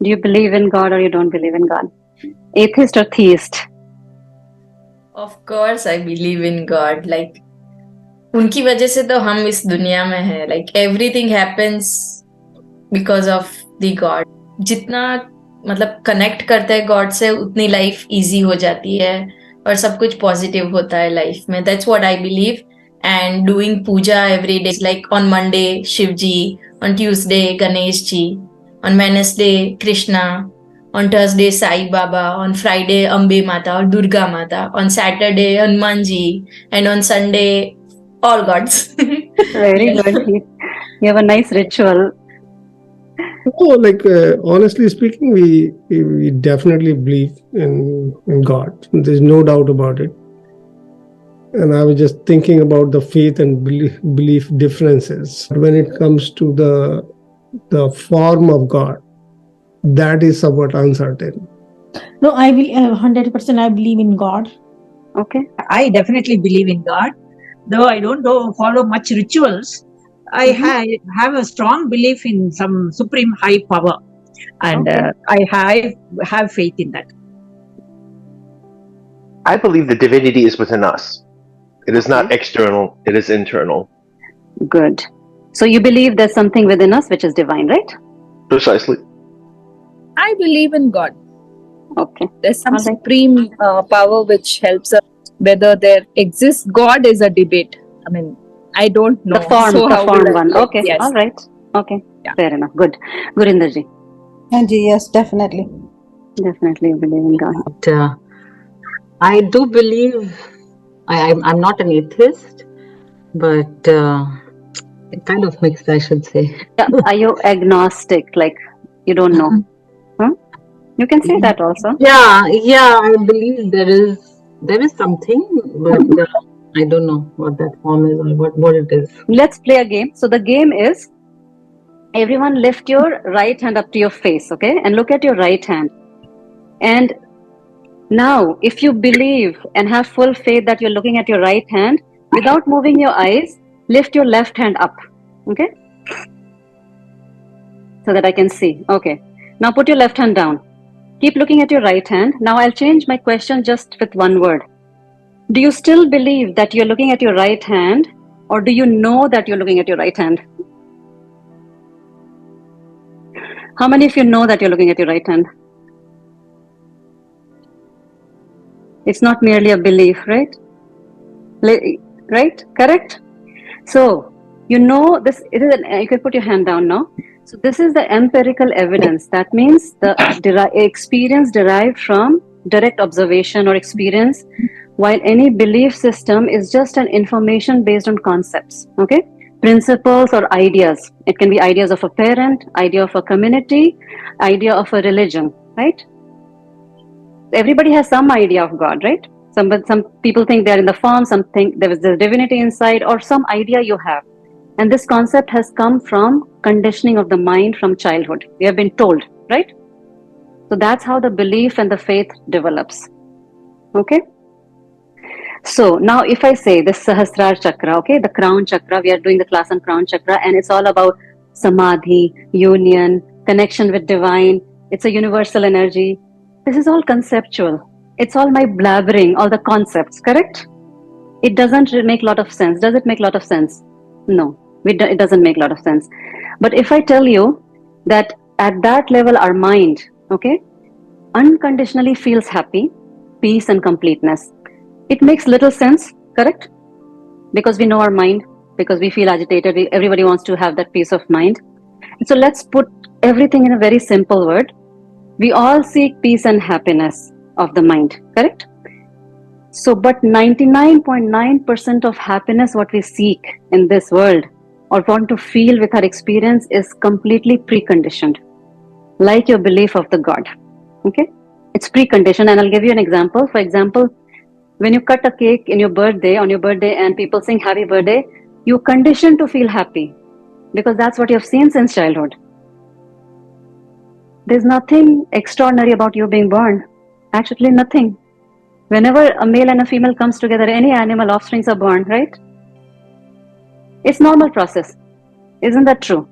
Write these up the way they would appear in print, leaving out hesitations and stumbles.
Do you believe in God or you don't believe in God? Atheist or theist? Of course, I believe in God. Like, उनकी वजह से तो हम इस दुनिया में हैं. Like, everything happens because of the God. जितना मतलब कनेक्ट करते हैं गॉड से उतनी लाइफ इजी हो जाती है और सब कुछ पॉजिटिव होता है लाइफ में. That's what I believe. And doing puja every day, like on Monday Shiv ji, on Tuesday Ganesh ji, on Wednesday Krishna, on Thursday Sai Baba, on Friday Ambe Mata or Durga Mata, on Saturday Hanuman ji, and on Sunday all gods. Very Yeah. good. You have a nice ritual. No, like honestly speaking, we definitely believe in God. There's no doubt about it. And I was just thinking about the faith and belief differences. When it comes to the form of God, that is somewhat uncertain. No, I will 100% I believe in God. Okay. I definitely believe in God, though I don't follow much rituals. I have a strong belief in some supreme high power, and I have faith in that. I believe the divinity is within us. It is not external, it is internal. Good. So you believe there's something within us which is divine, right? Precisely. I believe in God. Okay. There's some All right. supreme power which helps us. Whether there exists God is a debate. I mean, I don't know. The form, So the how form will I one. say? Okay. Yes. All right. Okay. Yeah. Fair enough. Good. Gurinder ji. And yes, definitely. Definitely you believe in God. But, I do believe, I'm not an atheist, but kind of mixed, I should say. Yeah. Are you agnostic? Like you don't know? Huh? You can say that also. Yeah, I believe there is something, but I don't know what that form is or what it is. Let's play a game. So the game is, everyone lift your right hand up to your face, okay? And look at your right hand. And now, if you believe and have full faith that you're looking at your right hand, without moving your eyes, lift your left hand up, okay? So that I can see. Okay. Now put your left hand down. Keep looking at your right hand. Now I'll change my question just with one word. Do you still believe that you're looking at your right hand, or do you know that you're looking at your right hand? How many of you know that you're looking at your right hand? It's not merely a belief, right? Right? Correct? So, you know this, you can put your hand down now. So this is the empirical evidence. That means the experience derived from direct observation or experience, while any belief system is just an information based on concepts, okay? Principles or ideas. It can be ideas of a parent, idea of a community, idea of a religion, right? Everybody has some idea of God, right? Some people think they're in the form, some think there is the divinity inside, or some idea you have. And this concept has come from conditioning of the mind from childhood. We have been told, right? So that's how the belief and the faith develops. Okay? So now if I say this Sahastrara Chakra, okay, the crown chakra, we are doing the class on crown chakra, and it's all about samadhi, union, connection with divine. It's a universal energy. This is all conceptual. It's all my blabbering, all the concepts, correct? It doesn't make a lot of sense. Does it make a lot of sense? No, it doesn't make a lot of sense. But if I tell you that at that level, our mind, okay, unconditionally feels happy, peace and completeness, it makes little sense, correct? Because we know our mind, because we feel agitated, everybody wants to have that peace of mind. So let's put everything in a very simple word. We all seek peace and happiness of the mind, correct? So, but 99.9% of happiness, what we seek in this world or want to feel with our experience, is completely preconditioned, like your belief of the God, okay? It's preconditioned, and I'll give you an example. For example, when you cut a cake on your birthday, and people sing happy birthday, you're conditioned to feel happy because that's what you've seen since childhood. There's nothing extraordinary about you being born. Actually, nothing. Whenever a male and a female comes together, any animal offsprings are born, right? It's normal process. Isn't that true?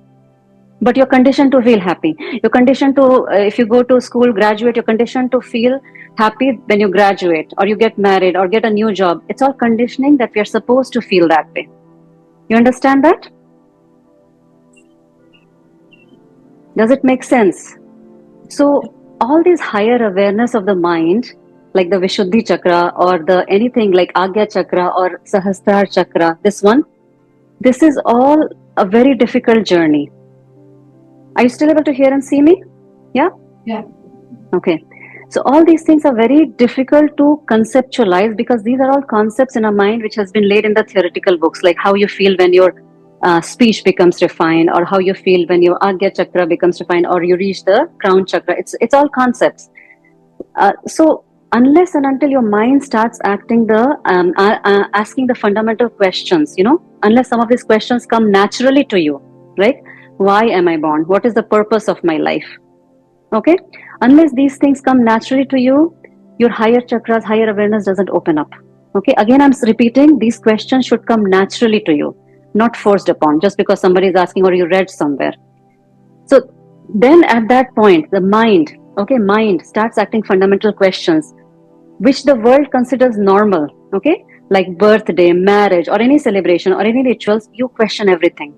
But you're conditioned to feel happy. You're conditioned to, if you go to school, graduate, you're conditioned to feel happy when you graduate or you get married or get a new job. It's all conditioning that we are supposed to feel that way. You understand that? Does it make sense? So all these higher awareness of the mind, like the Vishuddhi Chakra or the anything like Agya Chakra or Sahastrara Chakra, this is all a very difficult journey. Are you still able to hear and see me? Yeah? Yeah. Okay. So all these things are very difficult to conceptualize because these are all concepts in our mind which has been laid in the theoretical books, like how you feel when your speech becomes refined, or how you feel when your Agya Chakra becomes refined, or you reach the crown chakra. It's all concepts. So unless and until your mind starts acting asking the fundamental questions, unless some of these questions come naturally to you, right? Why am I born? What is the purpose of my life? Okay? Unless these things come naturally to you, your higher chakras, higher awareness doesn't open up. Okay? Again, I'm repeating, these questions should come naturally to you, not forced upon, just because somebody is asking or you read somewhere. So then at that point, the mind starts asking fundamental questions, which the world considers normal, okay? Like birthday, marriage, or any celebration, or any rituals, you question everything.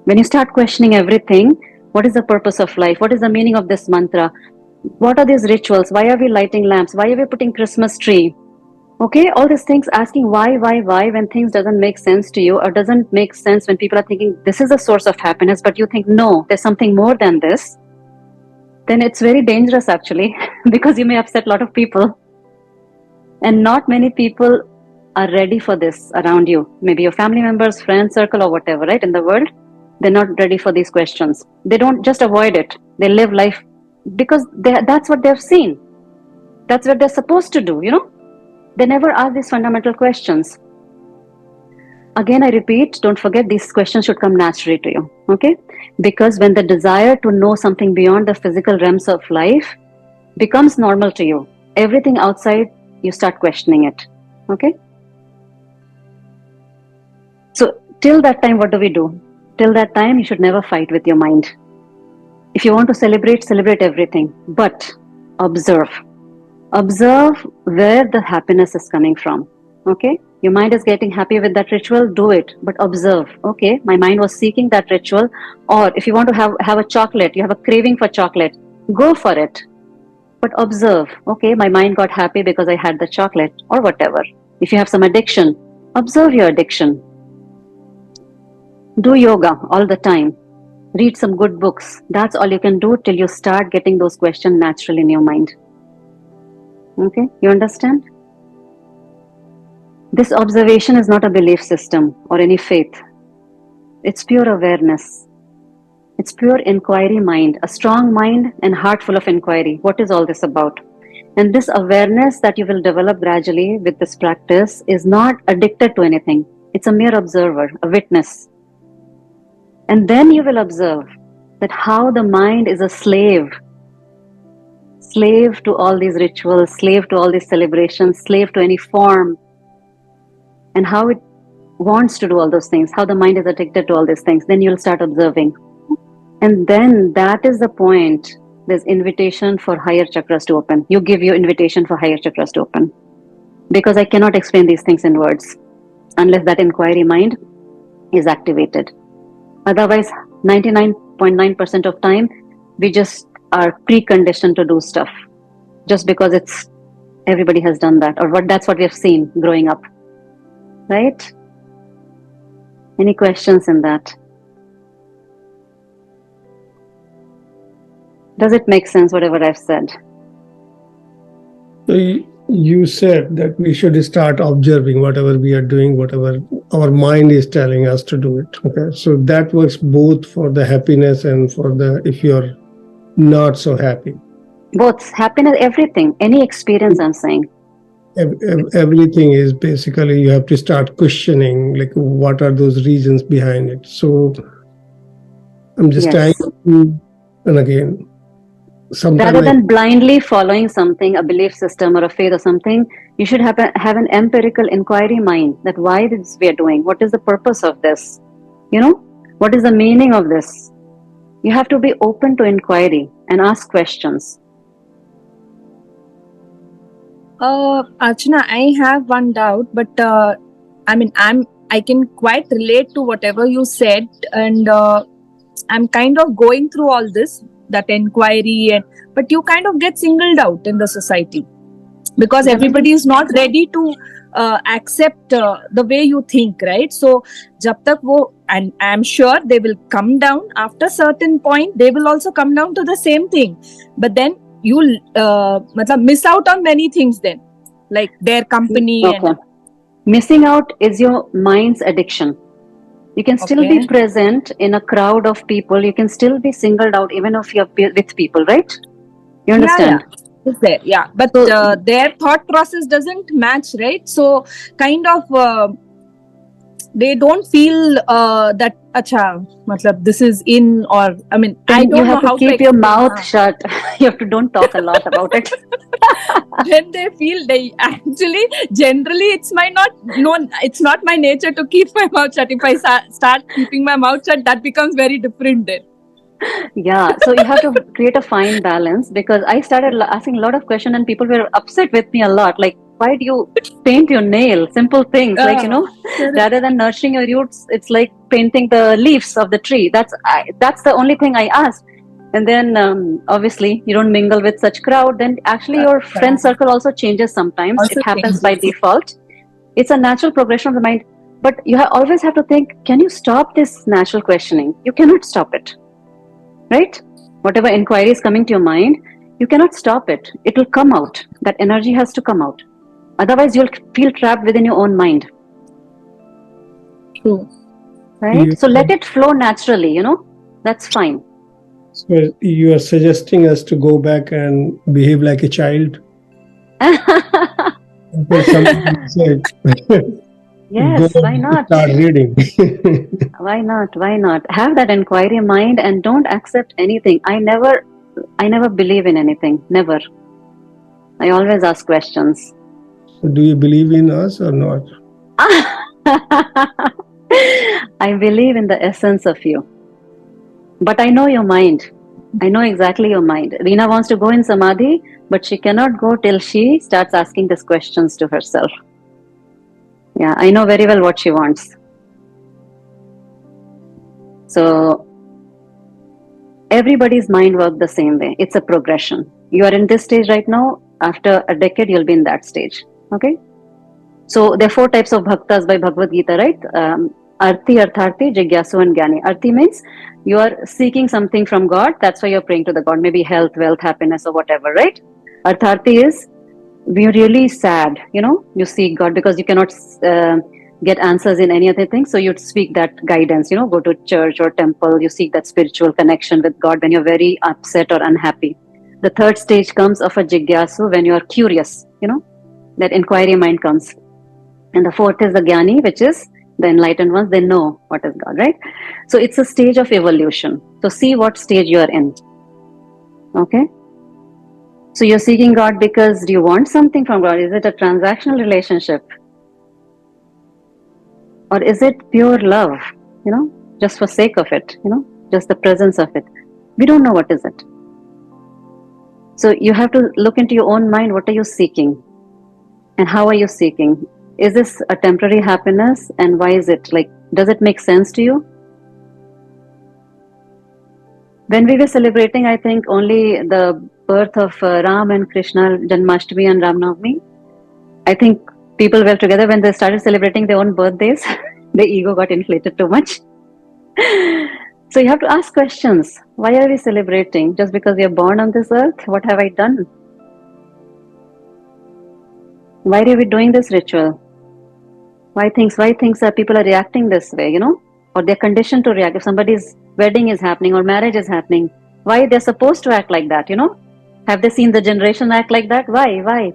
When you start questioning everything, what is the purpose of life? What is the meaning of this mantra? What are these rituals? Why are we lighting lamps? Why are we putting Christmas tree? Okay, all these things, asking why, when things doesn't make sense to you, or doesn't make sense when people are thinking this is a source of happiness, but you think, no, there's something more than this, then it's very dangerous actually, because you may upset a lot of people. And not many people are ready for this around you. Maybe your family members, friends, circle, or whatever, right? In the world, they're not ready for these questions. They don't just avoid it. They live life because that's what they've seen. That's what they're supposed to do, They never ask these fundamental questions. Again, I repeat, don't forget, these questions should come naturally to you, okay? Because when the desire to know something beyond the physical realms of life becomes normal to you, everything outside, you start questioning it, okay? So till that time, what do? Till that time, you should never fight with your mind. If you want to celebrate everything, but observe where the happiness is coming from, okay? Your mind is getting happy with that ritual, do it, but observe, okay, my mind was seeking that ritual. Or if you want to have a chocolate, you have a craving for chocolate, go for it, but observe, okay, my mind got happy because I had the chocolate, or whatever. If you have some addiction, observe your addiction. Do yoga all the time. Read some good books. That's all you can do till you start getting those questions naturally in your mind. Okay, you understand? This observation is not a belief system or any faith. It's pure awareness. It's pure inquiry mind, a strong mind and heart full of inquiry. What is all this about? And this awareness that you will develop gradually with this practice is not addicted to anything. It's a mere observer, a witness. And then you will observe that how the mind is a slave to all these rituals, slave to all these celebrations, slave to any form, and how it wants to do all those things, how the mind is addicted to all these things. Then you'll start observing. And then that is the point. There's invitation for higher chakras to open. You give your invitation for higher chakras to open. Because I cannot explain these things in words unless that inquiry mind is activated. Otherwise, 99.9% of time, we just are preconditioned to do stuff just because everybody has done that, or that's what we have seen growing up, right? Any questions in that? Does it make sense, whatever I've said? You said that we should start observing whatever we are doing, whatever our mind is telling us to do it. Okay, so that works both for the happiness and for if you're not so happy. Both happiness, everything, any experience. I'm saying everything is basically you have to start questioning, like what are those reasons behind it. So I'm just trying to, and again, rather than blindly following something, a belief system or a faith or something, you should have an empirical inquiry mind that why this we are doing, what is the purpose of this, what is the meaning of this, You have to be open to inquiry and ask questions. Archana, I have one doubt, but I can quite relate to whatever you said, and I'm kind of going through all this, that inquiry, but you kind of get singled out in the society because everybody is not ready to accept the way you think, right? So, jab tak wo, and I'm sure they will come down after certain point. They will also come down to the same thing, but then you'll miss out on many things. Then, like their company. Okay. And Missing out is your mind's addiction. You can still be present in a crowd of people. You can still be singled out even if you're with people, right? You understand? Yeah. Is there? Yeah, but So, their thought process doesn't match, right? So kind of they don't feel that this is in, or I mean, I don't you know have to how keep to your explain. mouth shut. You have to don't talk a lot about it. When they feel, they actually generally it's not my nature to keep my mouth shut. If I start keeping my mouth shut, that becomes very different then. Yeah, so you have to create a fine balance, because I started asking a lot of questions and people were upset with me a lot. Like, why do you paint your nail? Simple things, like, rather than nurturing your roots, it's like painting the leaves of the tree. That's the only thing I asked. And then obviously you don't mingle with such crowd. Then actually your friend circle also changes sometimes. Also It happens changes. by default. It's a natural progression of the mind. But you always have to think, can you stop this natural questioning? You cannot stop it. Right? Whatever inquiry is coming to your mind, you cannot stop it. It will come out. That energy has to come out. Otherwise, you'll feel trapped within your own mind. True. Right? So let it flow naturally, That's fine. So you are suggesting us to go back and behave like a child? Yes, why not? Start reading. Why not? Why not? Have that inquiry mind and don't accept anything. I never believe in anything. Never. I always ask questions. So do you believe in us or not? I believe in the essence of you. But I know your mind. I know exactly your mind. Reena wants to go in Samadhi, but she cannot go till she starts asking these questions to herself. Yeah, I know very well what she wants. So, everybody's mind works the same way. It's a progression. You are in this stage right now. After a decade, you'll be in that stage. Okay? So, there are 4 types of bhaktas by Bhagavad Gita, right? Arti, Artharti, Jigyasu, and Jnani. Arti means you are seeking something from God. That's why you're praying to the God. Maybe health, wealth, happiness, or whatever, right? Artharti is we're really sad, you seek God because you cannot get answers in any other thing. So you seek that guidance, go to church or temple. You seek that spiritual connection with God when you're very upset or unhappy. The 3rd stage comes of a Jigyasu when you are curious, that inquiry mind comes. And the 4th is the Jnani, which is the enlightened ones. They know what is God, right? So it's a stage of evolution. So see what stage you are in. Okay? So you're seeking God because do you want something from God? Is it a transactional relationship? Or is it pure love, just for sake of it, just the presence of it? We don't know what is it. So you have to look into your own mind. What are you seeking? And how are you seeking? Is this a temporary happiness? And why is it? Like, does it make sense to you? When we were celebrating, I think, only the birth of Ram and Krishna, Janmashtami and Ram Navami, I think people were together when they started celebrating their own birthdays. The ego got inflated too much. So you have to ask questions. Why are we celebrating? Just because we are born on this earth? What have I done? Why are we doing this ritual? Why people are reacting this way, or they're conditioned to react. If somebody's wedding is happening or marriage is happening, why they're supposed to act like that, Have they seen the generation act like that? Why? Why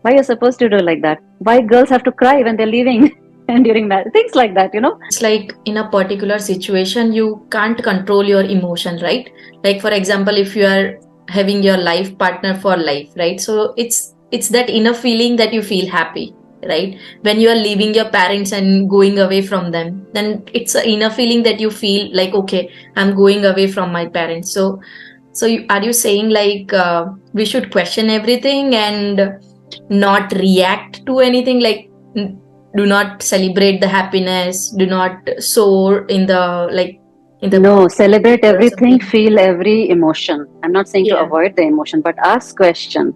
are you supposed to do like that? Why girls have to cry when they're leaving and during marriage? Things like that, It's like in a particular situation, you can't control your emotion, right? Like, for example, if you are having your life partner for life, right? So it's that inner feeling that you feel happy. right? When you are leaving your parents and going away from them, then it's an inner feeling that you feel like, okay, I'm going away from my parents. Are you saying like we should question everything and not react to anything? Like, do not celebrate the happiness, do not soar in the No, celebrate or everything, something. feel every emotion. I'm not saying to Yeah. avoid the emotion, but ask question.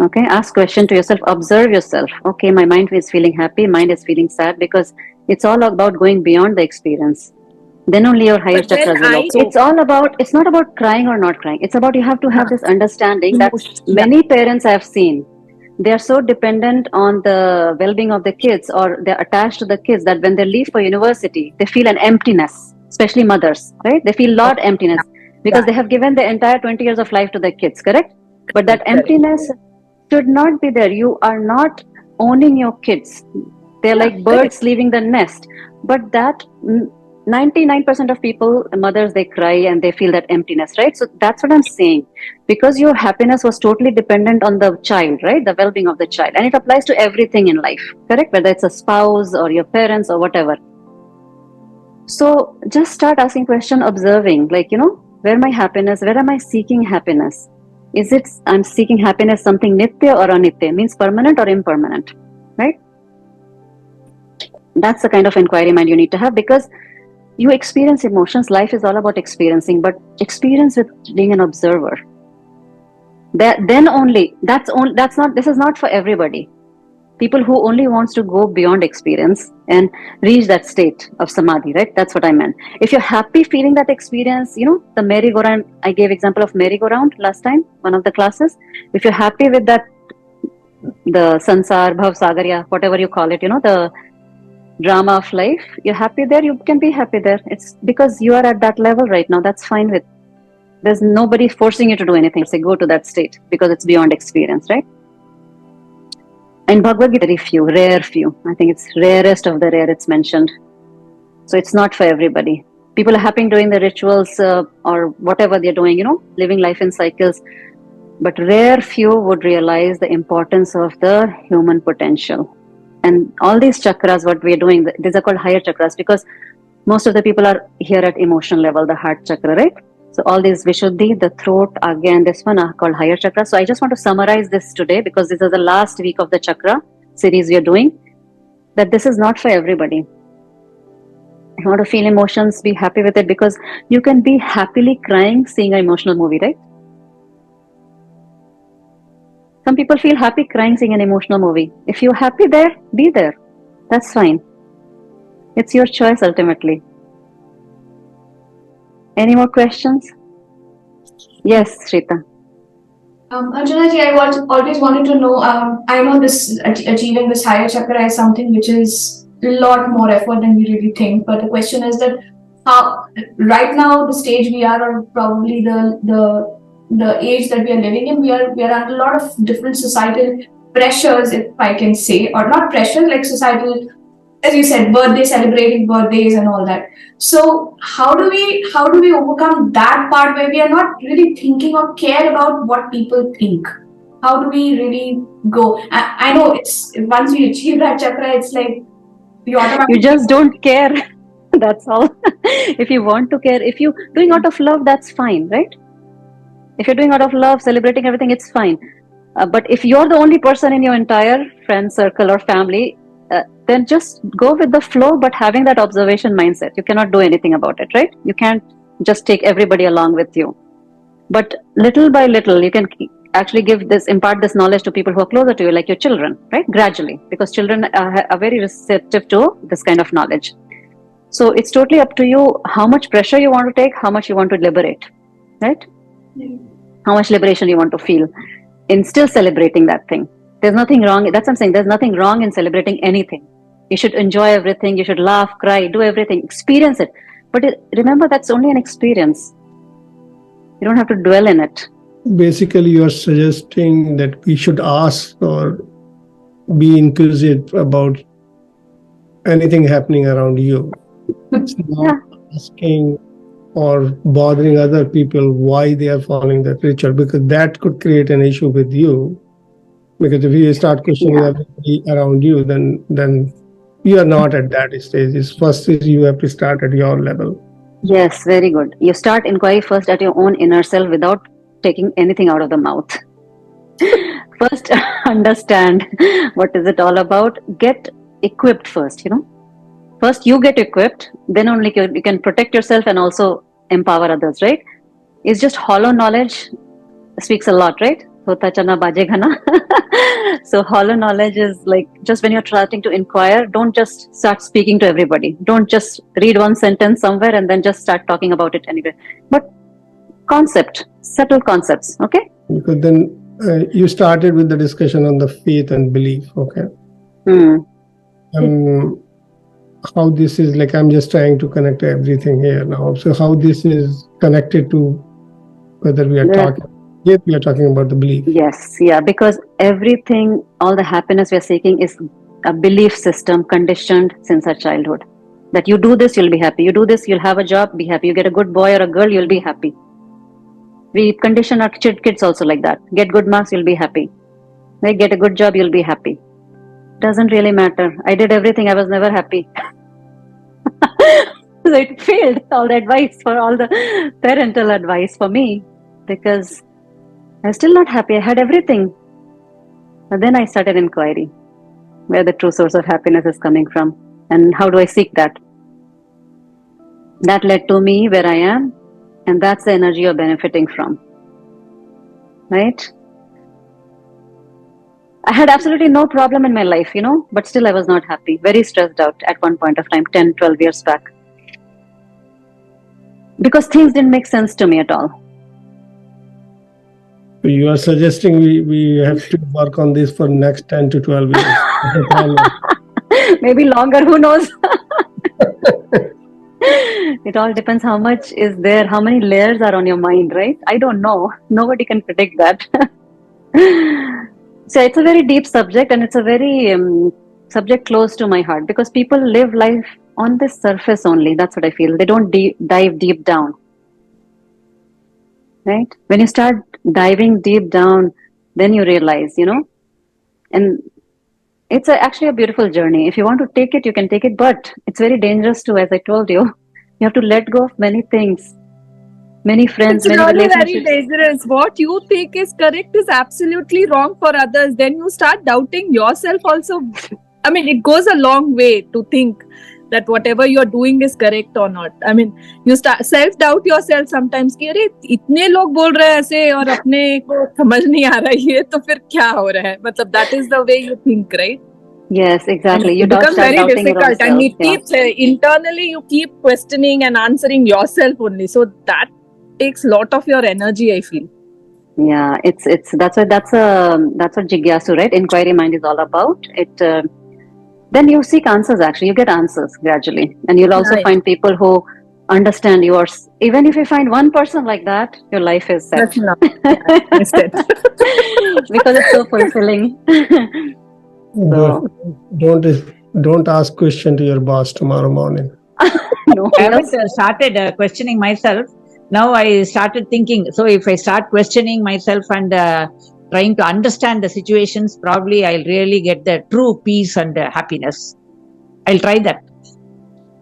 Okay, ask question to yourself, observe yourself. Okay, my mind is feeling happy, mind is feeling sad, because it's all about going beyond the experience. Then only your higher But then chakras will open. It's not about crying or not crying. It's about you have to have this understanding that Yeah. many parents I've seen, they are so dependent on the well-being of the kids, or they're attached to the kids, that when they leave for university, they feel an emptiness, especially mothers, right? They feel lot emptiness because they have given the entire 20 years of life to their kids, correct? But that emptiness should not be there. You are not owning your kids. They're like birds leaving the nest. But that 99% of people, mothers, they cry and they feel that emptiness, right? So that's what I'm saying. Because your happiness was totally dependent on the child, right? The well-being of the child. And it applies to everything in life, correct? Whether it's a spouse or your parents or whatever. So just start asking question, observing, like, where my happiness, where am I seeking happiness? Is it I'm seeking happiness something nitya or anitya? Means permanent or impermanent, right? That's the kind of inquiry mind you need to have, because you experience emotions. Life is all about experiencing, but experience with being an observer. This is not for everybody. People who only wants to go beyond experience and reach that state of samadhi, right? That's what I meant. If you're happy feeling that experience, the merry-go-round, I gave example of merry-go-round last time, one of the classes. If you're happy with that, the sansar, bhav, sagarya, whatever you call it, the drama of life, you're happy there, you can be happy there. It's because you are at that level right now. That's fine with. There's nobody forcing you to do anything. Say go to that state because it's beyond experience, right? In Bhagavad Gita, very few, rare few. I think it's rarest of the rare it's mentioned. So it's not for everybody. People are happy doing the rituals or whatever they're doing, living life in cycles. But rare few would realize the importance of the human potential. And all these chakras, what we're doing, these are called higher chakras, because most of the people are here at emotion level, the heart chakra, right? So all these Vishuddhi, the throat, again, this one are called higher chakra. So I just want to summarize this today, because this is the last week of the chakra series we are doing, that this is not for everybody. If you want to feel emotions, be happy with it, because you can be happily crying seeing an emotional movie, right? Some people feel happy crying seeing an emotional movie. If you're happy there, be there. That's fine. It's your choice ultimately. Any more questions? Yes, Shrita. Arjunaji, I always wanted to know, I know this achieving this higher chakra is something which is a lot more effort than we really think. But the question is that how right now the stage we are, or probably the age that we are living in, we are under a lot of different societal pressures, if I can say, or not pressures, like societal, as you said, celebrating birthdays and all that. So how do we overcome that part where we are not really thinking or care about what people think? How do we really go? I know it's once we achieve that chakra, it's like you just don't care. That's all. If you want to care, if you're doing out of love, that's fine, right? If you're doing out of love, celebrating everything, it's fine. But if you're the only person in your entire friend circle or family, then just go with the flow, but having that observation mindset. You cannot do anything about it, right? You can't just take everybody along with you. But little by little, you can actually impart this knowledge to people who are closer to you, like your children, right? Gradually, because children are very receptive to this kind of knowledge. So it's totally up to you how much pressure you want to take, how much you want to liberate, right? How much liberation you want to feel in still celebrating that thing. There's nothing wrong. That's what I'm saying. There's nothing wrong in celebrating anything. You should enjoy everything. You should laugh, cry, do everything, experience it. But remember, that's only an experience. You don't have to dwell in it. Basically, you're suggesting that we should ask or be inquisitive about anything happening around you. It's not asking or bothering other people why they are following that ritual, because that could create an issue with you. Because if you start questioning everybody around you, then you are not at that stage. First is you have to start at your level. Yes, very good. You start inquiry first at your own inner self without taking anything out of the mouth. First, understand what is it all about. Get equipped first, First, you get equipped, then only you can protect yourself and also empower others, right? It's just hollow knowledge speaks a lot, right? So hollow knowledge is like just when you're starting to inquire, don't just start speaking to everybody. Don't just read one sentence somewhere and then just start talking about it anywhere. But subtle concepts, okay? Because then you started with the discussion on the faith and belief, okay? How this is like, I'm just trying to connect everything here now. So how this is connected to whether we are talking about the belief. Yes, because everything, all the happiness we are seeking is a belief system conditioned since our childhood. That you do this, you'll be happy. You do this, you'll have a job, be happy. You get a good boy or a girl, you'll be happy. We condition our kids also like that. Get good marks, you'll be happy. Get a good job, you'll be happy. Doesn't really matter. I did everything, I was never happy. So it failed, all the advice, for all the parental advice for me, because I was still not happy. I had everything. But then I started inquiry, where the true source of happiness is coming from and how do I seek that. That led to me where I am, and that's the energy you're benefiting from, right? I had absolutely no problem in my life, but still I was not happy, very stressed out at one point of time, 10, 12 years back. Because things didn't make sense to me at all. You are suggesting we have to work on this for next 10 to 12 years. Maybe longer, who knows? It all depends how much is there, how many layers are on your mind, right? I don't know. Nobody can predict that. So it's a very deep subject, and it's a very subject close to my heart, because people live life on the surface only. That's what I feel. They don't dive deep down. Right? When you start diving deep down, then you realize, and it's actually a beautiful journey. If you want to take it, you can take it, but it's very dangerous too, as I told you. You have to let go of many things, many friends, it's many really relationships. very dangerous. What you think is correct is absolutely wrong for others. Then you start doubting yourself also. I mean, it goes a long way to think that whatever you're doing is correct or not. I mean, you start self-doubt yourself sometimes कि अरे इतने लोग बोल रहे हैं ऐसे और अपने को समझ नहीं आ रहा है तो फिर क्या हो रहा है मतलब that is the way you think, right? Yes, exactly. You become very difficult and it keeps internally you keep questioning and answering yourself only. So that takes a lot of your energy, I feel. Yeah, that's what Jigyasu, right? Inquiry mind is all about. Then you seek answers, actually. You get answers gradually. And you'll also find people who understand yours. Even if you find one person like that, your life is set. That's enough. Yeah, because it's so fulfilling. Don't ask question to your boss tomorrow morning. No, I haven't started questioning myself. Now I started thinking, so if I start questioning myself and trying to understand the situations, probably I'll really get the true peace and happiness. I'll try that.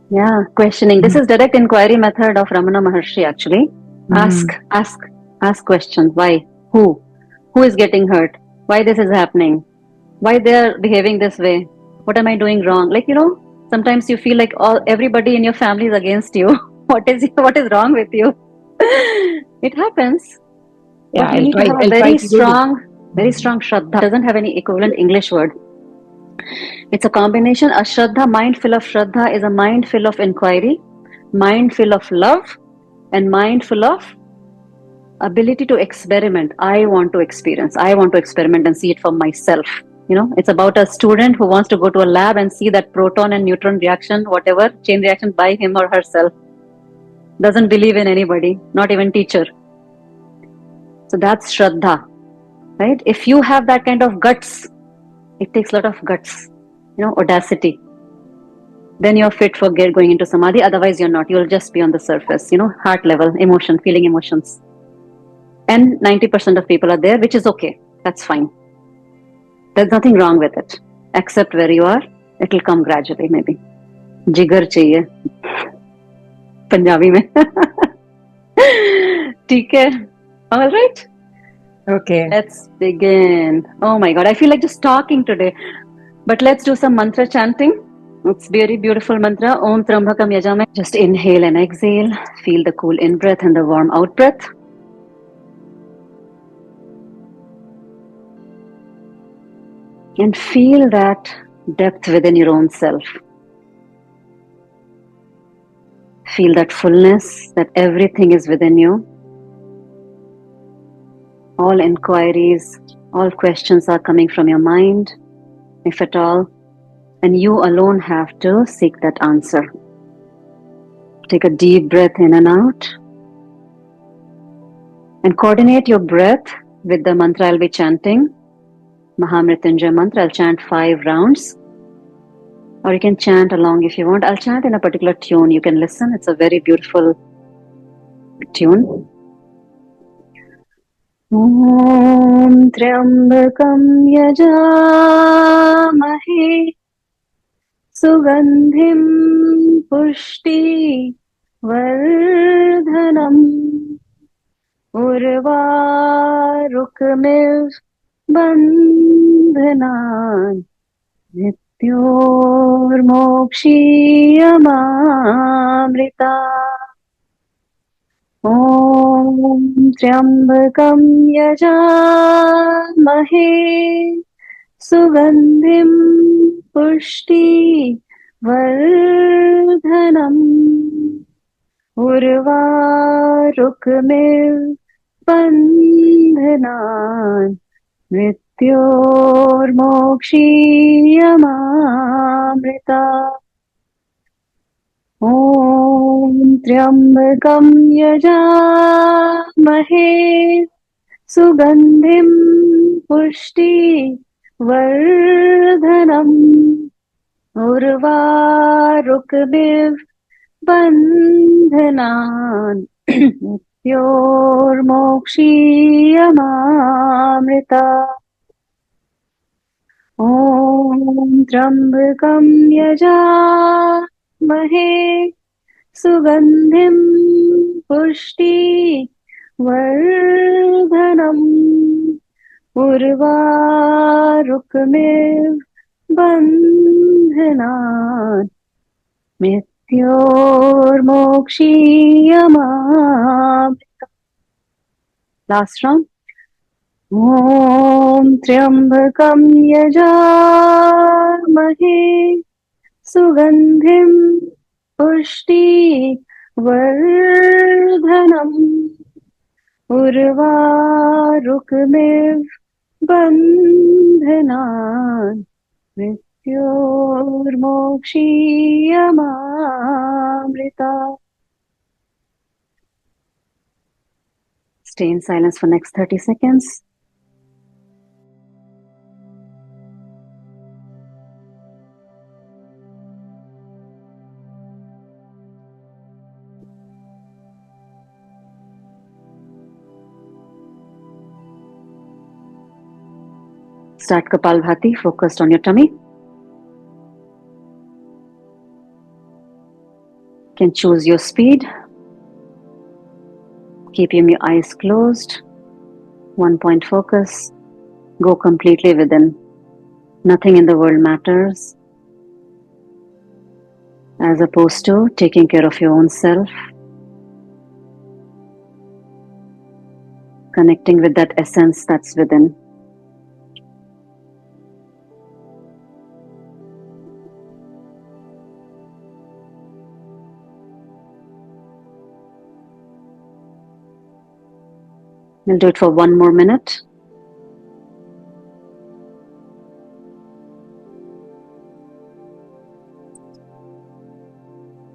Yeah, questioning. This is direct inquiry method of Ramana Maharshi, actually. Ask questions. Why? Who is getting hurt? Why this is happening? Why they're behaving this way? What am I doing wrong? Like, sometimes you feel like everybody in your family is against you. What is wrong with you? It happens. Yeah, you need to have a very strong Shraddha. It doesn't have any equivalent English word. It's a combination. A Shraddha, mind full of Shraddha, is a mind full of inquiry, mind full of love, and mind full of ability to experiment. I want to experiment and see it for myself. It's about a student who wants to go to a lab and see that proton and neutron reaction, whatever, chain reaction by him or herself. Doesn't believe in anybody, not even teacher. So that's Shraddha, right? If you have that kind of guts, it takes a lot of guts, audacity. Then you're fit for going into Samadhi. Otherwise, you're not. You'll just be on the surface, heart level, feeling emotions. And 90% of people are there, which is okay. That's fine. There's nothing wrong with it. Accept where you are. It will come gradually, maybe. जिगर चाहिए पंजाबी में. ठीक है. All right. Okay. Let's begin. Oh my God, I feel like just talking today. But let's do some mantra chanting. It's very beautiful mantra. Om Trambakam Yajame. Just inhale and exhale. Feel the cool in breath and the warm out breath. And feel that depth within your own self. Feel that fullness, that everything is within you. All inquiries, all questions are coming from your mind, if at all, and you alone have to seek that answer. Take a deep breath in and out, and coordinate your breath with the mantra I'll be chanting. Mahamrityunjay mantra, I'll chant 5 rounds, or you can chant along if you want. I'll chant in a particular tune. You can listen. It's a very beautiful tune. Om Triambakam Yajamahe Sugandhim Pushti Vardhanam Urvarukmiv Bandhanan Nityormokshiyamamrita. Om Triambakam Yajamahe Sugandhim Pushti Vardhanam Urvarukmiv Bandhanan Nityormokshiyamamrita. Om Triambakam Yajamahe Sugandhim Pushti Vardhanam Urvarukmiv Bandhanan Nityormokshiyamamrita. Om Triambakam Yajamahe Sugandhim Pushti Vardhanam Urvarukmiv Bandhanan Nityormokshiyamamrita. Last round. Om Triambakam Yajamahe Sugandhim Pushti Vardhanam Urvarukmiv Bandhanan Nityormokshiyamamrita. Stay in silence for next 30 seconds. Start Kapalbhati, focused on your tummy. You can choose your speed. Keeping your eyes closed. 1 point focus. Go completely within. Nothing in the world matters. As opposed to taking care of your own self. Connecting with that essence that's within. We'll do it for 1 more minute.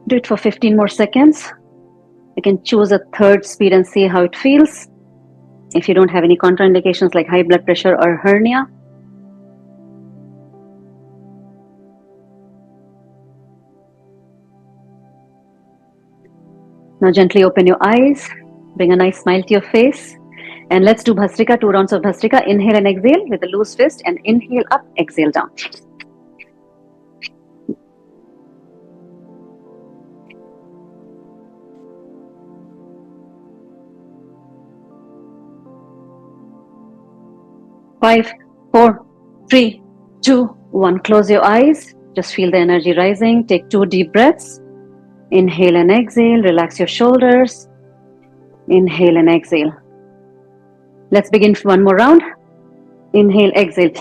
Do it for 15 more seconds. You can choose a third speed and see how it feels. If you don't have any contraindications like high blood pressure or hernia. Now gently open your eyes. Bring a nice smile to your face. And let's do Bhastrika, 2 rounds of Bhastrika. Inhale and exhale with a loose fist, and inhale up, exhale down. Five, 4, 3, 2, 1. Close your eyes. Just feel the energy rising. Take 2 deep breaths. Inhale and exhale. Relax your shoulders. Inhale and exhale. Let's begin one more round. Inhale, exhale.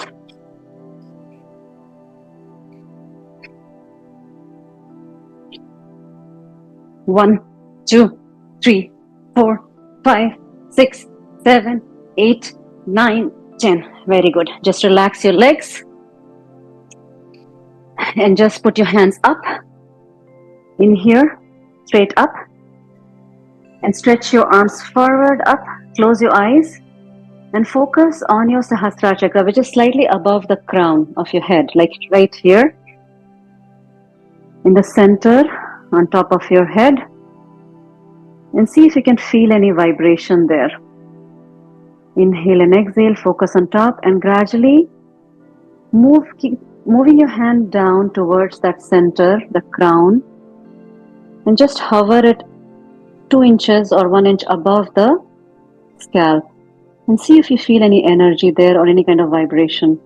One, 2, 3, 4, 5, 6, 7, 8, 9, 10. Very good. Just relax your legs and just put your hands up in here, straight up, and stretch your arms forward up. Close your eyes and focus on your Sahastrara chakra, which is slightly above the crown of your head, like right here in the center on top of your head, and see if you can feel any vibration there. Inhale and exhale, focus on top, and gradually keep moving your hand down towards that center, the crown, and just hover it 2 inches or 1 inch above the scalp, and see if you feel any energy there or any kind of vibration.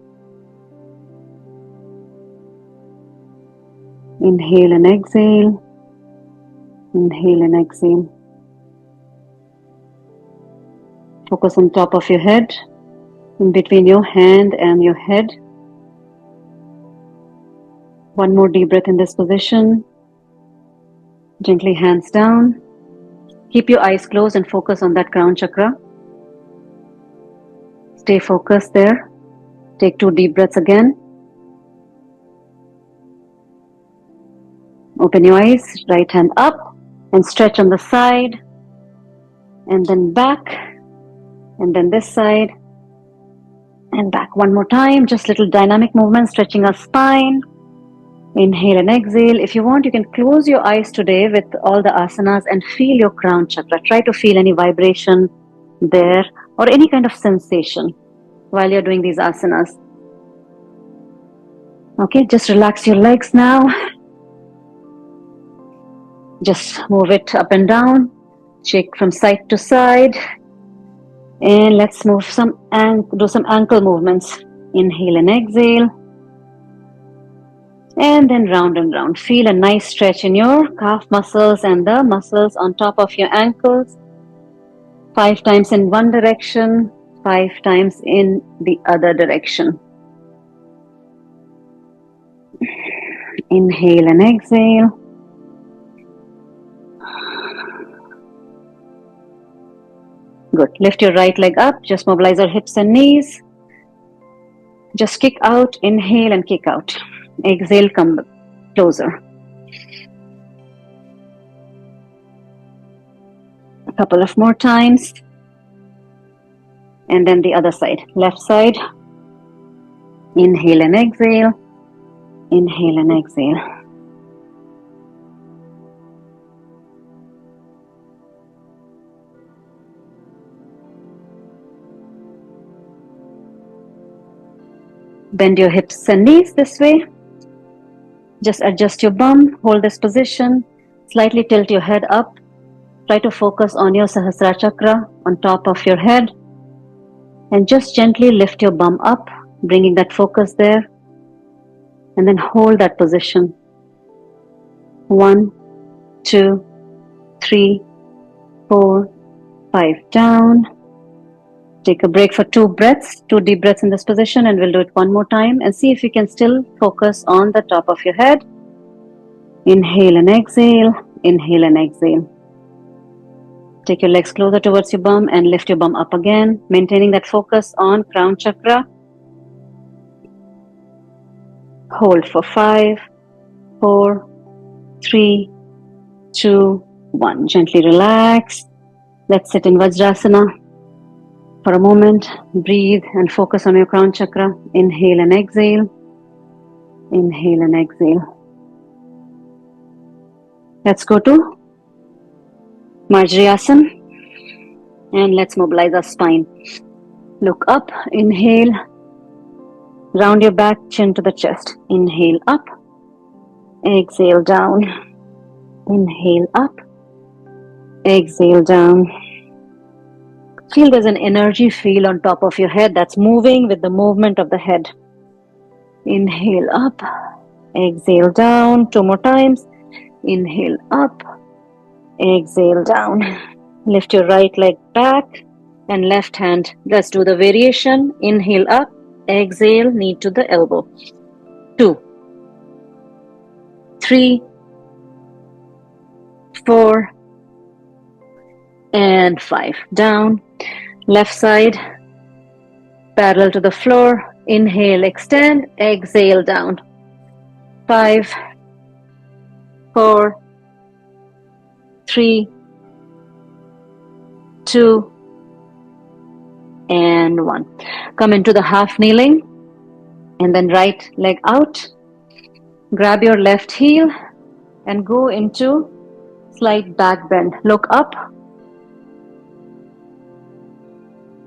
Inhale and exhale. Inhale and exhale. Focus on top of your head, in between your hand and your head. One more deep breath in this position. Gently hands down. Keep your eyes closed and focus on that crown chakra. Stay focused there. Take 2 deep breaths again. Open your eyes, right hand up, and stretch on the side, and then back, and then this side, and back. One more time, just little dynamic movement, stretching our spine. Inhale and exhale. If you want, you can close your eyes today with all the asanas and feel your crown chakra. Try to feel any vibration there or any kind of sensation while you're doing these asanas. Okay, just relax your legs now. Just move it up and down. Shake from side to side. And let's move do some ankle movements. Inhale and exhale. And then round and round. Feel a nice stretch in your calf muscles and the muscles on top of your ankles. 5 times in one direction, 5 times in the other direction. Inhale and exhale. Good. Lift your right leg up. Just mobilize your hips and knees. Just kick out. Inhale and kick out. Exhale, come closer. A couple of more times. And then the other side. Left side. Inhale and exhale. Inhale and exhale. Bend your hips and knees this way. Just adjust your bum, hold this position, slightly tilt your head up. Try to focus on your Sahastrara chakra on top of your head. And just gently lift your bum up, bringing that focus there. And then hold that position. 1, 2, 3, 4, 5 down. Take a break for 2 breaths, 2 deep breaths in this position, and we'll do it one more time and see if you can still focus on the top of your head. Inhale and exhale, inhale and exhale. Take your legs closer towards your bum and lift your bum up again, maintaining that focus on crown chakra. Hold for 5, 4, 3, 2, 1. Gently relax. Let's sit in Vajrasana. For a moment, breathe and focus on your crown chakra. Inhale and exhale. Inhale and exhale. Let's go to Marjariasana. And let's mobilize our spine. Look up, inhale, round your back, chin to the chest. Inhale up, exhale down. Inhale up, exhale down. Feel there's an energy field on top of your head that's moving with the movement of the head. Inhale up, exhale down. 2 more times. Inhale up, exhale down. Lift your right leg back and left hand. Let's do the variation. Inhale up, exhale, knee to the elbow. 2, 3, 4, and 5. Down. Left side, parallel to the floor. Inhale, extend, exhale down. 5, 4, 3, 2, and 1. Come into the half kneeling and then right leg out. Grab your left heel and go into slight back bend. Look up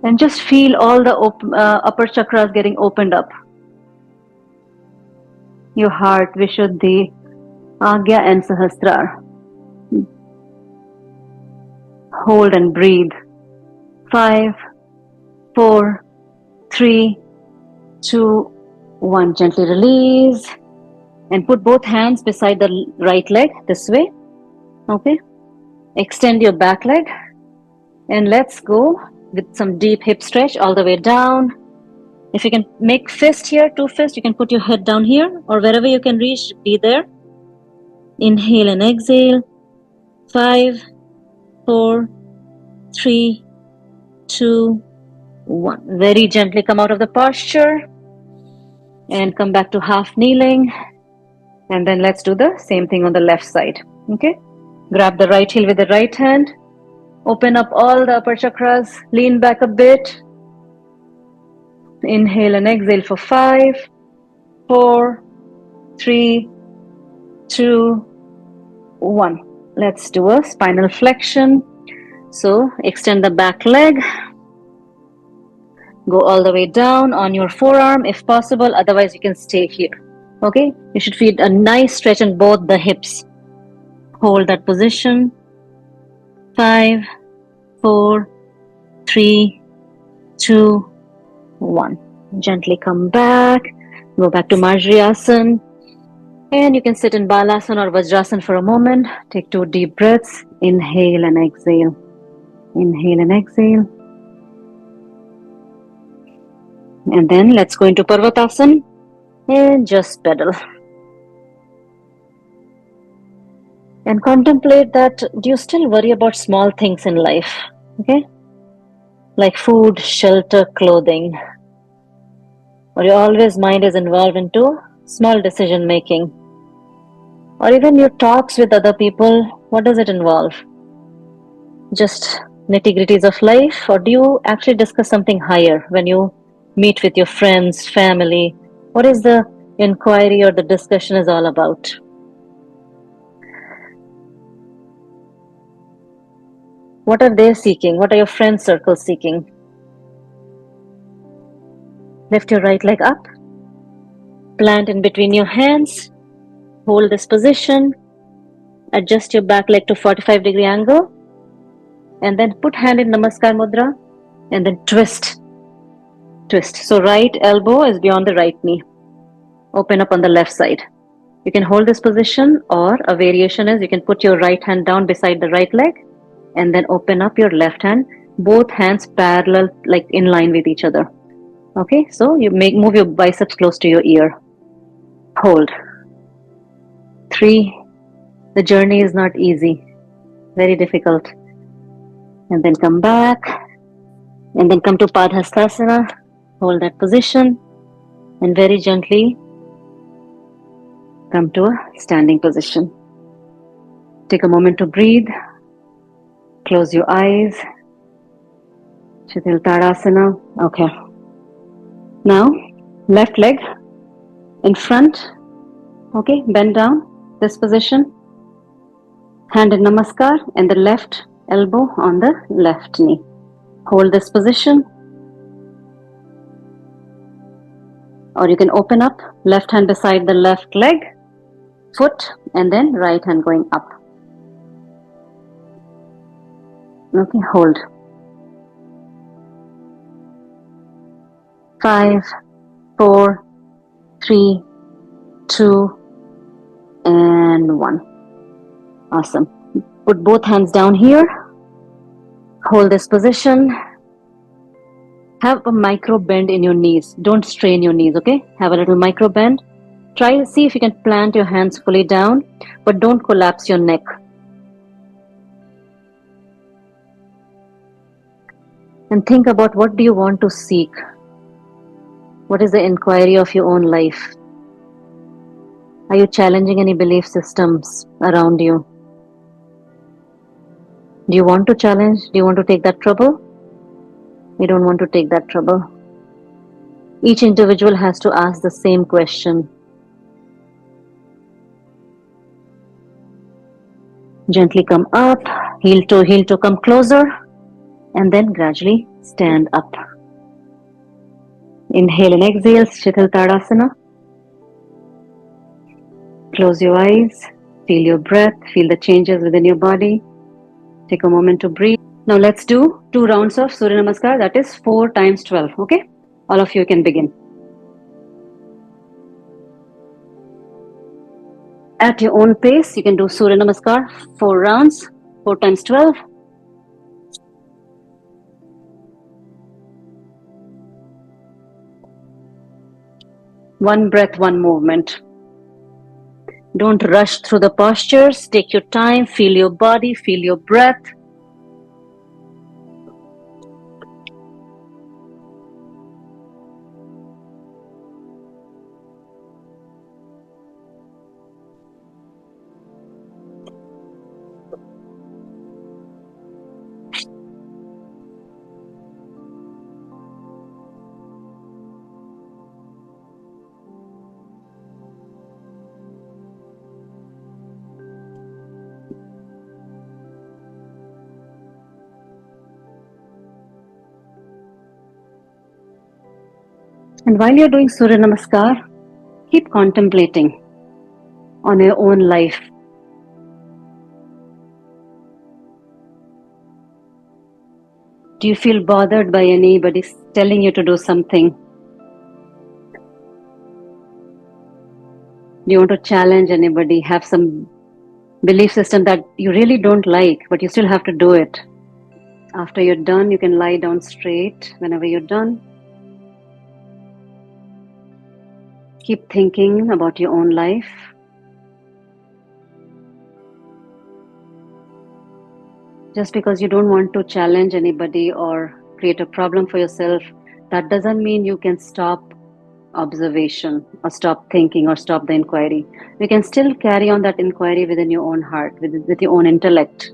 and just feel all the upper chakras getting opened up. Your heart, Vishuddhi, Agya and Sahastrara. Hold and breathe. 5, 4, 3, 2, 1. Gently release and put both hands beside the right leg this way. Okay. Extend your back leg and let's go with some deep hip stretch all the way down. If you can make fist here, 2 fists, you can put your head down here or wherever you can reach, be there. Inhale and exhale. 5, 4, 3, 2, 1. Very gently come out of the posture and come back to half kneeling. And then let's do the same thing on the left side. Okay. Grab the right heel with the right hand. Open up all the upper chakras. Lean back a bit. Inhale and exhale for 5, 4, 3, 2, 1. Let's do a spinal flexion. So extend the back leg. Go all the way down on your forearm if possible. Otherwise, you can stay here. Okay? You should feel a nice stretch in both the hips. Hold that position. 5, 4, 3, 2, 1. Gently come back. Go back to Marjriyasana. And you can sit in Balasana or Vajrasana for a moment. Take 2 deep breaths. Inhale and exhale. Inhale and exhale. And then let's go into Parvatasana and just pedal. And contemplate that, do you still worry about small things in life? Okay? Like food, shelter, clothing. Or your always mind is involved into small decision making. Or even your talks with other people, what does it involve? Just nitty-gritties of life? Or do you actually discuss something higher when you meet with your friends, family? What is the inquiry or the discussion is all about? What are they seeking? What are your friend circles seeking? Lift your right leg up. Plant in between your hands. Hold this position. Adjust your back leg to 45-degree angle. And then put hand in Namaskar Mudra. And then twist. Twist. So right elbow is beyond the right knee. Open up on the left side. You can hold this position, or a variation is you can put your right hand down beside the right leg and then open up your left hand. Both hands parallel, like in line with each other. Okay, so you move your biceps close to your ear. Hold. 3. The journey is not easy. Very difficult. And then come back. And then come to Padhastasana. Hold that position. And very gently come to a standing position. Take a moment to breathe. Close your eyes. Shitil Tadasana. Okay. Now, left leg in front. Okay, bend down. This position. Hand in Namaskar and the left elbow on the left knee. Hold this position. Or you can open up, left hand beside the left leg, foot, and then right hand going up. Okay, hold. 5, 4, 3, 2, and 1. Awesome. Put both hands down here. Hold this position. Have a micro bend in your knees. Don't strain your knees, okay? Have a little micro bend. Try to see if you can plant your hands fully down, but don't collapse your neck. And think about, what do you want to seek? What is the inquiry of your own life? Are you challenging any belief systems around you? Do you want to challenge? Do you want to take that trouble? You don't want to take that trouble. Each individual has to ask the same question. Gently come up, heel to come closer, and then gradually stand up. Inhale and exhale, Shital Tadasana. Close your eyes, feel your breath, feel the changes within your body. Take a moment to breathe. Now let's do 2 rounds of Surya Namaskar, that is 4 times 12, okay? All of you can begin. At your own pace, you can do Surya Namaskar, 4 rounds, 4 times 12. One breath, one movement. Don't rush through the postures. Take your time, feel your body, feel your breath. And while you're doing Surya Namaskar, keep contemplating on your own life. Do you feel bothered by anybody telling you to do something? Do you want to challenge anybody, have some belief system that you really don't like, but you still have to do it? After you're done, you can lie down straight whenever you're done. Keep thinking about your own life. Just because you don't want to challenge anybody or create a problem for yourself, that doesn't mean you can stop observation or stop thinking or stop the inquiry. You can still carry on that inquiry within your own heart, with your own intellect,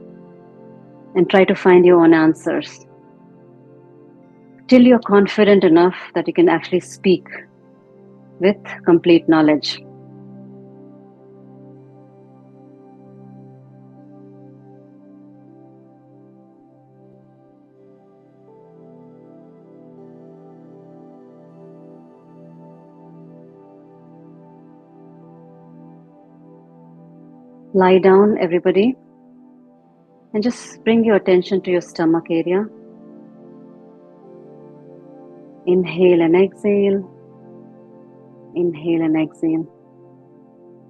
and try to find your own answers till you're confident enough that you can actually speak with complete knowledge. Lie down, everybody, and just bring your attention to your stomach area. Inhale and exhale. Inhale and exhale.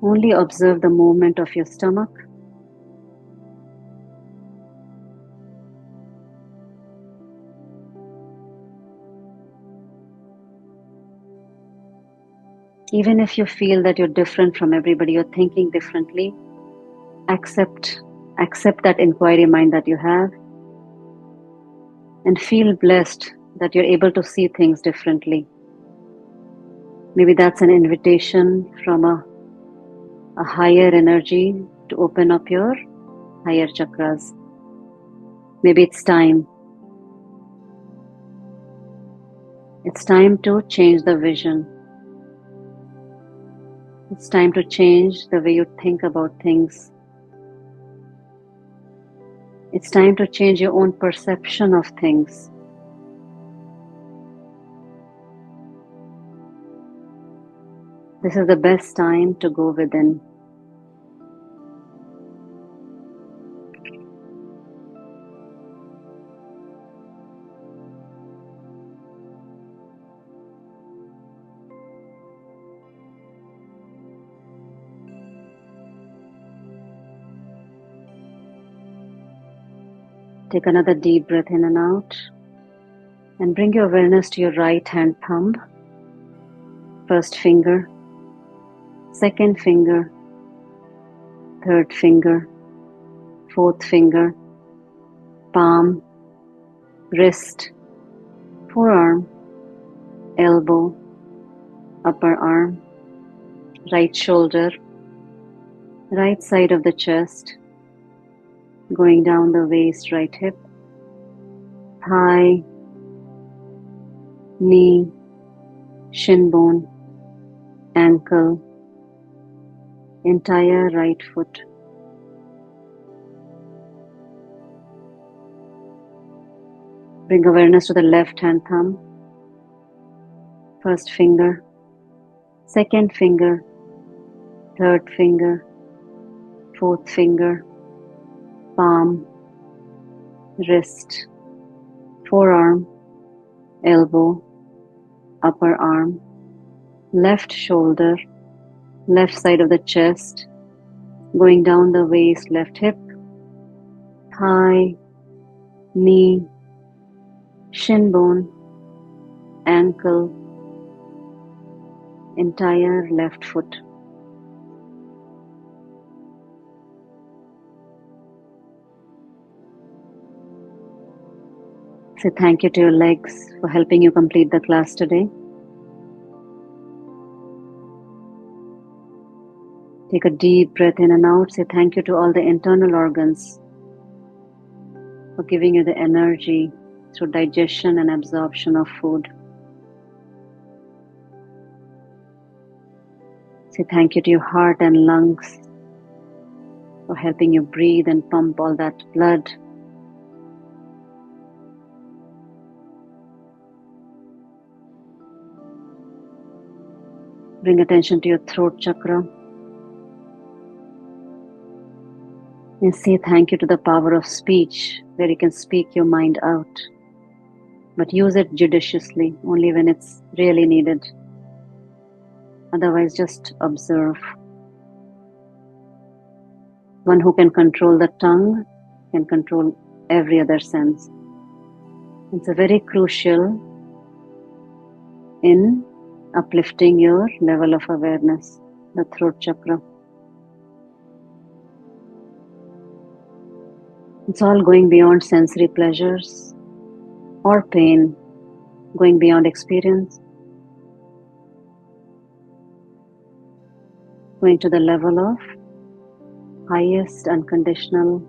Only observe the movement of your stomach. Even if you feel that you're different from everybody, you're thinking differently, accept that inquiry mind that you have, and feel blessed that you're able to see things differently. Maybe that's an invitation from a higher energy to open up your higher chakras. Maybe it's time. It's time to change the vision. It's time to change the way you think about things. It's time to change your own perception of things. This is the best time to go within. Take another deep breath in and out, and bring your awareness to your right hand thumb, first finger, second finger, third finger, fourth finger, palm, wrist, forearm, elbow, upper arm, right shoulder, right side of the chest, going down the waist, right hip, thigh, knee, shin bone, ankle, entire right foot. Bring awareness to the left hand thumb, first finger, second finger, third finger, fourth finger, palm, wrist, forearm, elbow, upper arm, left shoulder, left side of the chest, going down the waist, left hip, thigh, knee, shin bone, ankle, entire left foot. Say thank you to your legs for helping you complete the class today. Take a deep breath in and out. Say thank you to all the internal organs for giving you the energy through digestion and absorption of food. Say thank you to your heart and lungs for helping you breathe and pump all that blood. Bring attention to your throat chakra. And say thank you to the power of speech, where you can speak your mind out. But use it judiciously, only when it's really needed. Otherwise, just observe. One who can control the tongue can control every other sense. It's a very crucial in uplifting your level of awareness, the throat chakra. It's all going beyond sensory pleasures or pain, going beyond experience, going to the level of highest unconditional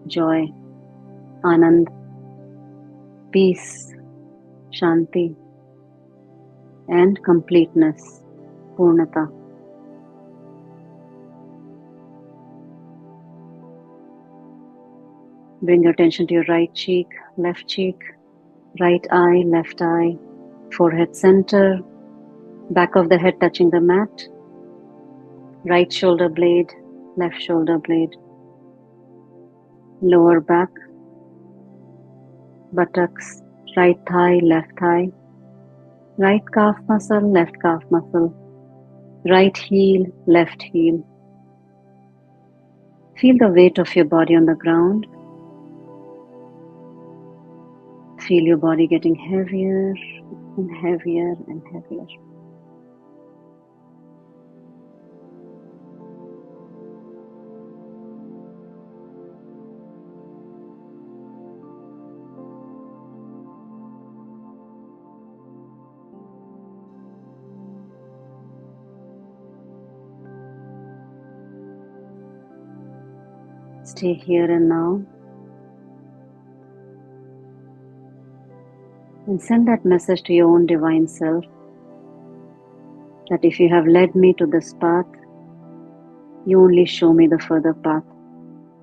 joy, anand, peace, shanti, and completeness, purnata. Bring your attention to your right cheek, left cheek, right eye, left eye, forehead center, back of the head touching the mat, right shoulder blade, left shoulder blade, lower back, buttocks, right thigh, left thigh, right calf muscle, left calf muscle, right heel, left heel. Feel the weight of your body on the ground. Feel your body getting heavier and heavier and heavier. Stay here and now. And send that message to your own divine self that if you have led me to this path, you only show me the further path.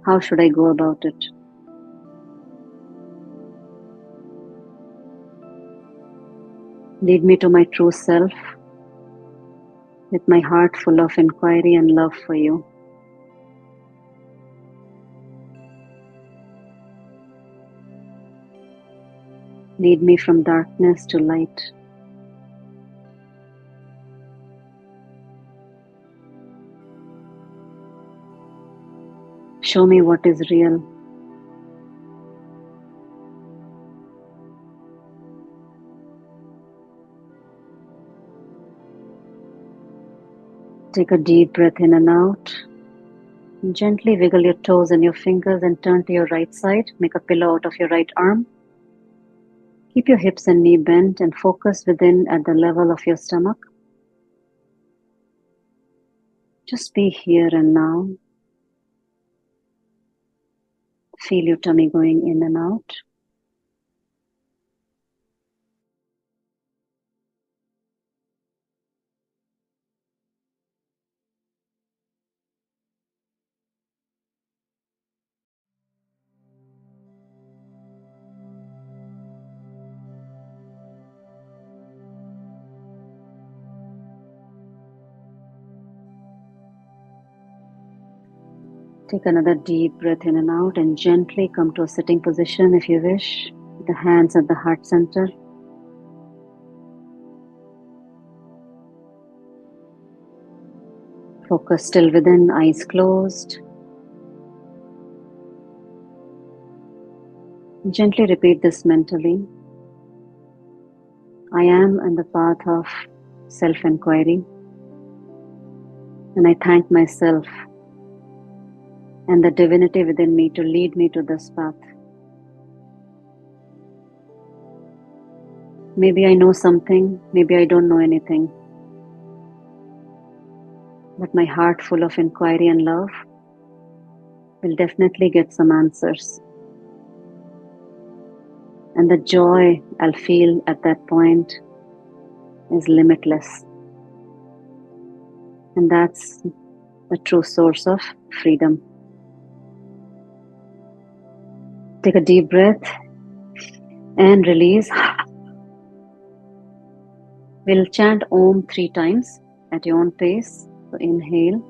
How should I go about it? Lead me to my true self, with my heart full of inquiry and love for you. Lead me from darkness to light. Show me what is real. Take a deep breath in and out. Gently wiggle your toes and your fingers and turn to your right side. Make a pillow out of your right arm. Keep your hips and knee bent and focus within at the level of your stomach. Just be here and now. Feel your tummy going in and out. Take another deep breath in and out and gently come to a sitting position if you wish, with the hands at the heart center. Focus still within, eyes closed. Gently repeat this mentally. I am on the path of self-inquiry, and I thank myself and the divinity within me to lead me to this path. Maybe I know something, maybe I don't know anything, but my heart full of inquiry and love will definitely get some answers. And the joy I'll feel at that point is limitless. And that's the true source of freedom. Take a deep breath and release. We'll chant Om 3 times at your own pace. So inhale.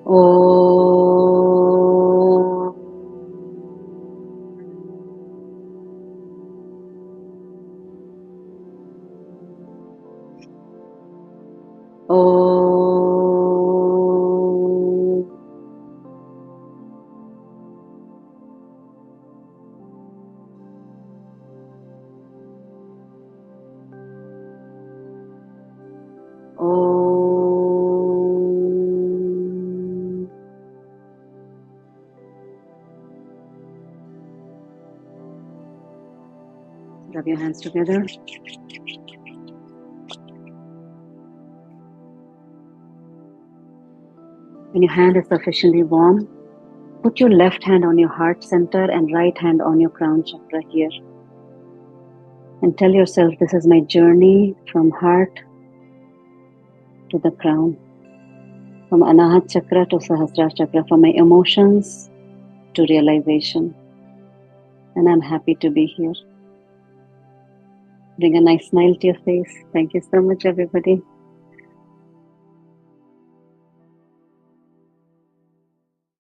Om. Om. Om. Rub your hands together. When your hand is sufficiently warm, put your left hand on your heart center and right hand on your crown chakra here. And tell yourself, this is my journey from heart to the crown, from Anahat chakra to Sahastrara chakra, from my emotions to realization. And I'm happy to be here. Bring a nice smile to your face. Thank you so much, everybody.